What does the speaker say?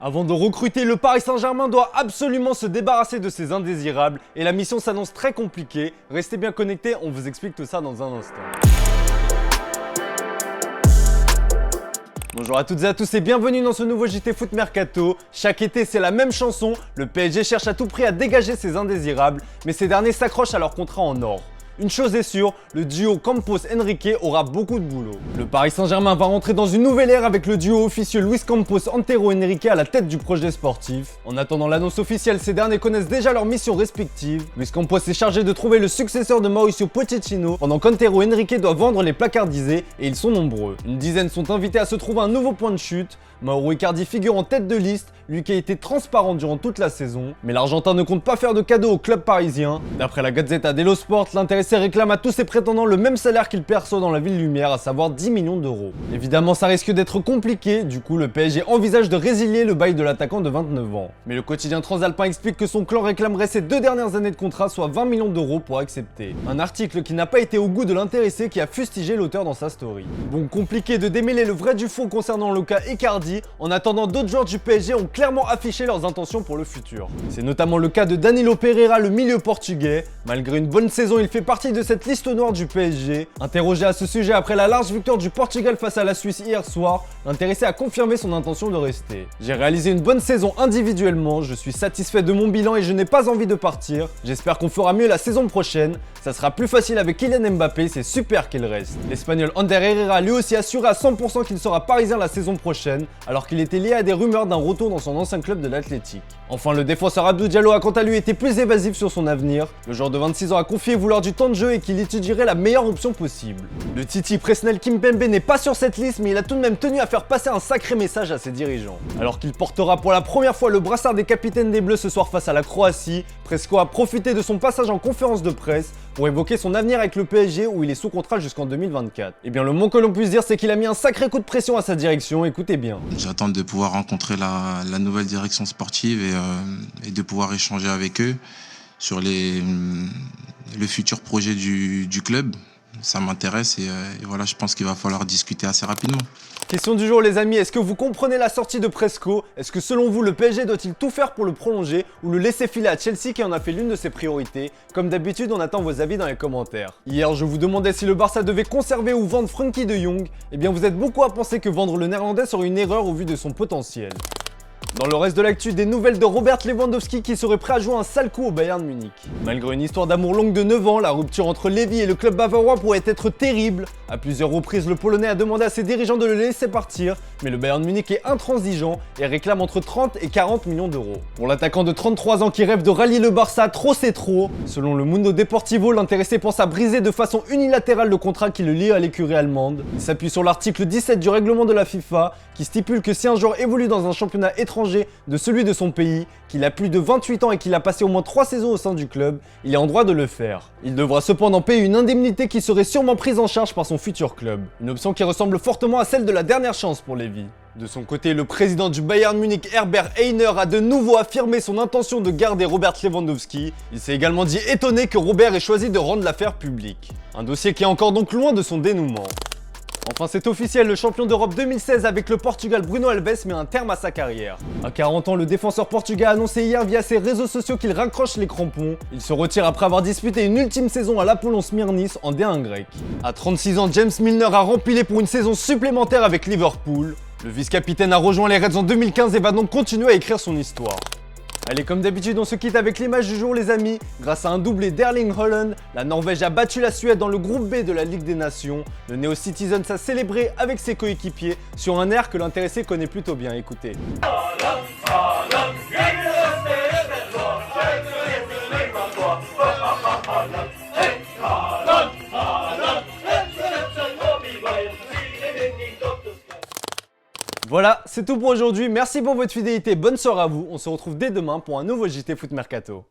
Avant de recruter, le Paris Saint-Germain doit absolument se débarrasser de ses indésirables et la mission s'annonce très compliquée. Restez bien connectés, on vous explique tout ça dans un instant. Bonjour à toutes et à tous et bienvenue dans ce nouveau JT Foot Mercato. Chaque été c'est la même chanson, le PSG cherche à tout prix à dégager ses indésirables, mais ces derniers s'accrochent à leur contrat en or. Une chose est sûre, le duo Campos-Henrique aura beaucoup de boulot. Le Paris Saint-Germain va rentrer dans une nouvelle ère avec le duo officieux Luis Campos-Antero Henrique à la tête du projet sportif. En attendant l'annonce officielle, ces derniers connaissent déjà leurs missions respectives. Luis Campos est chargé de trouver le successeur de Mauricio Pochettino, pendant qu'Antero Henrique doit vendre les placardisés, et ils sont nombreux. Une dizaine sont invités à se trouver un nouveau point de chute. Mauro Icardi figure en tête de liste, lui qui a été transparent durant toute la saison. Mais l'Argentin ne compte pas faire de cadeaux au club parisien. D'après la Gazzetta dello Sport, l'intéressé réclame à tous ses prétendants le même salaire qu'il perçoit dans la ville lumière, à savoir 10 millions d'euros. Évidemment, ça risque d'être compliqué, du coup le PSG envisage de résilier le bail de l'attaquant de 29 ans. Mais le quotidien transalpin explique que son clan réclamerait ses 2 dernières années de contrat, soit 20 millions d'euros pour accepter. Un article qui n'a pas été au goût de l'intéressé qui a fustigé l'auteur dans sa story. Bon, compliqué de démêler le vrai du faux concernant le cas Icardi. En attendant, d'autres joueurs du PSG ont clairement affiché leurs intentions pour le futur. C'est notamment le cas de Danilo Pereira, le milieu portugais. Malgré une bonne saison, il fait partie de cette liste noire du PSG. Interrogé à ce sujet après la large victoire du Portugal face à la Suisse hier soir, l'intéressé a confirmé son intention de rester. J'ai réalisé une bonne saison individuellement, je suis satisfait de mon bilan et je n'ai pas envie de partir. J'espère qu'on fera mieux la saison prochaine. Ça sera plus facile avec Kylian Mbappé, c'est super qu'il reste. L'Espagnol Ander Herrera lui aussi assuré à 100% qu'il sera parisien la saison prochaine, alors qu'il était lié à des rumeurs d'un retour dans son ancien club de l'Athletic. Enfin, le défenseur Abdou Diallo a quant à lui été plus évasif sur son avenir. Le joueur de 26 ans a confié vouloir du temps de jeu et qu'il étudierait la meilleure option possible. Le Titi Presnel Kimpembe n'est pas sur cette liste, mais il a tout de même tenu à faire passer un sacré message à ses dirigeants. Alors qu'il portera pour la première fois le brassard des capitaines des Bleus ce soir face à la Croatie, Presco a profité de son passage en conférence de presse pour évoquer son avenir avec le PSG où il est sous contrat jusqu'en 2024. Et bien le moins que l'on puisse dire c'est qu'il a mis un sacré coup de pression à sa direction, écoutez bien. J'attends de pouvoir rencontrer la nouvelle direction sportive et de pouvoir échanger avec eux sur le futur projet du club. Ça m'intéresse et voilà, je pense qu'il va falloir discuter assez rapidement. Question du jour les amis, est-ce que vous comprenez la sortie de Presco? Est-ce que selon vous le PSG doit-il tout faire pour le prolonger ou le laisser filer à Chelsea qui en a fait l'une de ses priorités? Comme d'habitude, on attend vos avis dans les commentaires. Hier, je vous demandais si le Barça devait conserver ou vendre Frenkie de Jong. Eh bien vous êtes beaucoup à penser que vendre le néerlandais serait une erreur au vu de son potentiel. Dans le reste de l'actu, des nouvelles de Robert Lewandowski qui serait prêt à jouer un sale coup au Bayern Munich. Malgré une histoire d'amour longue de 9 ans, la rupture entre Lévy et le club bavarois pourrait être terrible. À plusieurs reprises, le Polonais a demandé à ses dirigeants de le laisser partir, mais le Bayern Munich est intransigeant et réclame entre 30 et 40 millions d'euros. Pour l'attaquant de 33 ans qui rêve de rallier le Barça, trop c'est trop. Selon le Mundo Deportivo, l'intéressé pense à briser de façon unilatérale le contrat qui le lie à l'écurie allemande. Il s'appuie sur l'article 17 du règlement de la FIFA qui stipule que si un joueur évolue dans un championnat étranger de celui de son pays, qu'il a plus de 28 ans et qu'il a passé au moins 3 saisons au sein du club, il est en droit de le faire. Il devra cependant payer une indemnité qui serait sûrement prise en charge par son futur club. Une option qui ressemble fortement à celle de la dernière chance pour Lévy. De son côté, le président du Bayern Munich, Herbert Heiner, a de nouveau affirmé son intention de garder Robert Lewandowski. Il s'est également dit étonné que Robert ait choisi de rendre l'affaire publique. Un dossier qui est encore donc loin de son dénouement. Enfin c'est officiel, le champion d'Europe 2016 avec le Portugal Bruno Alves met un terme à sa carrière. À 40 ans, le défenseur portugais a annoncé hier via ses réseaux sociaux qu'il raccroche les crampons. Il se retire après avoir disputé une ultime saison à l'Apollon Smyrnis en D1 grec. À 36 ans, James Milner a rempilé pour une saison supplémentaire avec Liverpool. Le vice-capitaine a rejoint les Reds en 2015 et va donc continuer à écrire son histoire. Allez, comme d'habitude, on se quitte avec l'image du jour les amis. Grâce à un doublé d'Erling Haaland, la Norvège a battu la Suède dans le groupe B de la Ligue des Nations. Le Néo Citizens a célébré avec ses coéquipiers sur un air que l'intéressé connaît plutôt bien, écoutez. Voilà, c'est tout pour aujourd'hui. Merci pour votre fidélité. Bonne soirée à vous. On se retrouve dès demain pour un nouveau JT Foot Mercato.